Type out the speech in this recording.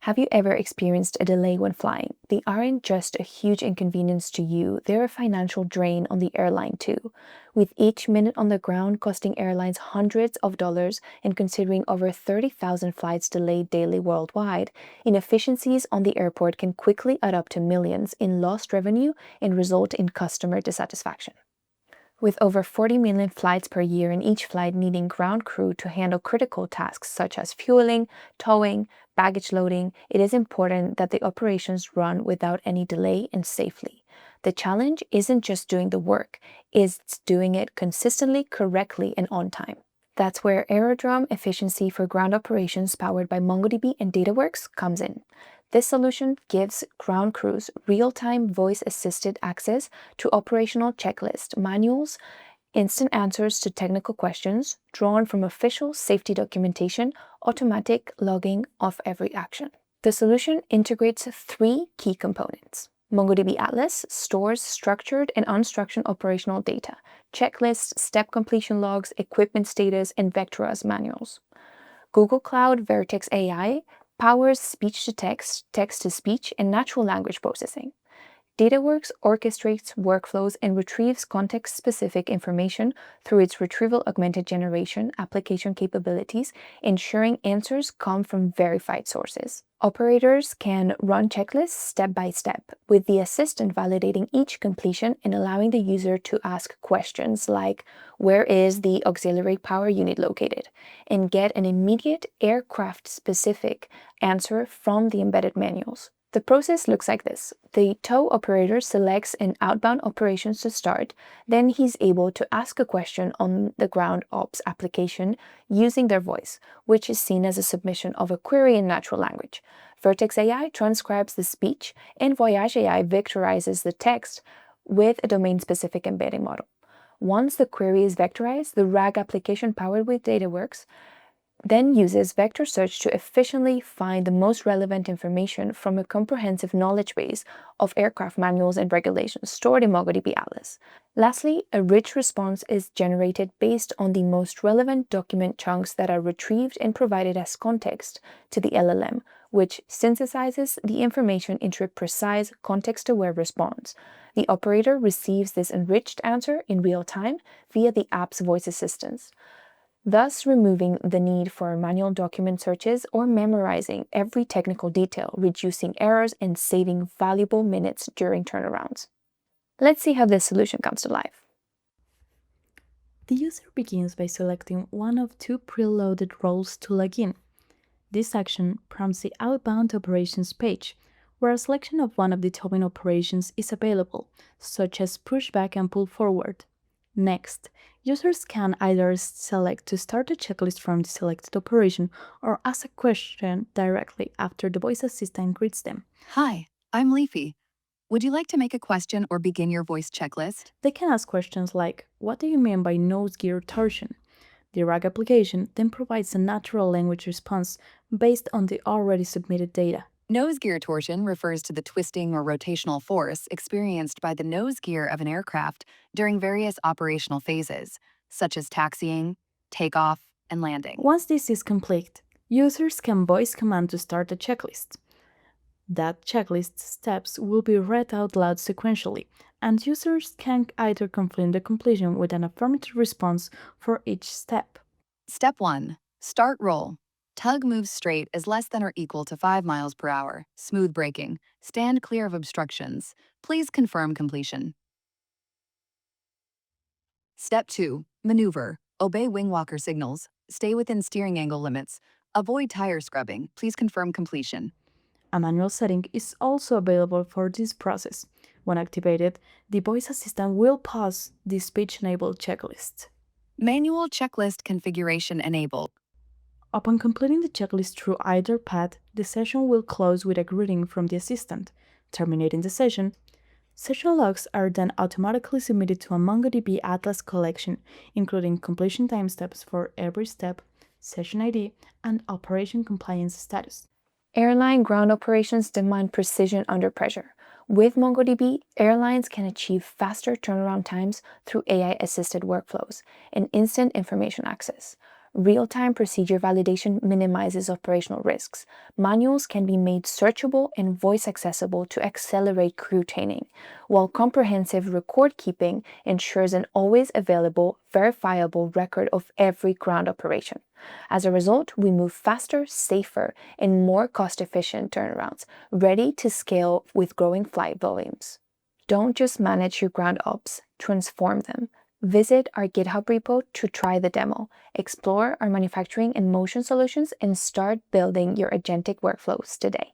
Have you ever experienced a delay when flying? They aren't just a huge inconvenience to you, they're a financial drain on the airline too. With each minute on the ground costing airlines hundreds of dollars and considering over 30,000 flights delayed daily worldwide, inefficiencies on the airport can quickly add up to millions in lost revenue and result in customer dissatisfaction. With over 40 million flights per year and each flight needing ground crew to handle critical tasks such as fueling, towing, baggage loading, it is important that the operations run without any delay and safely. The challenge isn't just doing the work, it's doing it consistently, correctly, and on time. That's where aerodrome efficiency for ground operations powered by MongoDB and Dataworkz comes in. This solution gives ground crews real-time voice-assisted access to operational checklist manuals, instant answers to technical questions, drawn from official safety documentation, automatic logging of every action. The solution integrates three key components. MongoDB Atlas stores structured and unstructured operational data, checklists, step completion logs, equipment status, and Vectora's manuals. Google Cloud Vertex AI powers speech-to-text, text-to-speech, and natural language processing. Dataworkz orchestrates workflows and retrieves context-specific information through its retrieval augmented generation application capabilities, ensuring answers come from verified sources. Operators can run checklists step by step, with the assistant validating each completion and allowing the user to ask questions like, "Where is the auxiliary power unit located?" and get an immediate aircraft-specific answer from the embedded manuals. The process looks like this. The tow operator selects an outbound operations to start, then he's able to ask a question on the ground ops application using their voice, which is seen as a submission of a query in natural language. Vertex AI transcribes the speech, and Voyage AI vectorizes the text with a domain-specific embedding model. Once the query is vectorized, the RAG application powered with Dataworkz then uses vector search to efficiently find the most relevant information from a comprehensive knowledge base of aircraft manuals and regulations stored in MongoDB Atlas. Lastly, a rich response is generated based on the most relevant document chunks that are retrieved and provided as context to the LLM, which synthesizes the information into a precise, context-aware response. The operator receives this enriched answer in real time via the app's voice assistants, thus removing the need for manual document searches or memorizing every technical detail, reducing errors and saving valuable minutes during turnarounds. Let's see how this solution comes to life. The user begins by selecting one of two preloaded roles to log in. This action prompts the outbound operations page, where a selection of one of the towing operations is available, such as pushback and pull forward. Next, users can either select to start a checklist from the selected operation or ask a question directly after the voice assistant greets them. Hi, I'm Leafy. Would you like to make a question or begin your voice checklist? They can ask questions like, "What do you mean by nose gear torsion?" The RAG application then provides a natural language response based on the already submitted data. Nose gear torsion refers to the twisting or rotational force experienced by the nose gear of an aircraft during various operational phases, such as taxiing, takeoff, and landing. Once this is complete, users can voice command to start a checklist. That checklist steps will be read out loud sequentially, and users can either confirm the completion with an affirmative response for each step. Step 1. Start roll. Tug moves straight is less than or equal to 5 miles per hour. Smooth braking. Stand clear of obstructions. Please confirm completion. Step 2. Maneuver. Obey wing walker signals. Stay within steering angle limits. Avoid tire scrubbing. Please confirm completion. A manual setting is also available for this process. When activated, the voice assistant will pause the speech-enabled checklist. Manual checklist configuration enabled. Upon completing the checklist through either path, the session will close with a greeting from the assistant. Terminating the session, session logs are then automatically submitted to a MongoDB Atlas collection, including completion timestamps for every step, session ID, and operation compliance status. Airline ground operations demand precision under pressure. With MongoDB, airlines can achieve faster turnaround times through AI-assisted workflows and instant information access. Real-time procedure validation minimizes operational risks. Manuals can be made searchable and voice accessible to accelerate crew training, while comprehensive record keeping ensures an always available, verifiable record of every ground operation. As a result, we move faster, safer, and more cost-efficient turnarounds, ready to scale with growing flight volumes. Don't just manage your ground ops, transform them. Visit our GitHub repo to try the demo, explore our manufacturing and motion solutions, and start building your agentic workflows today.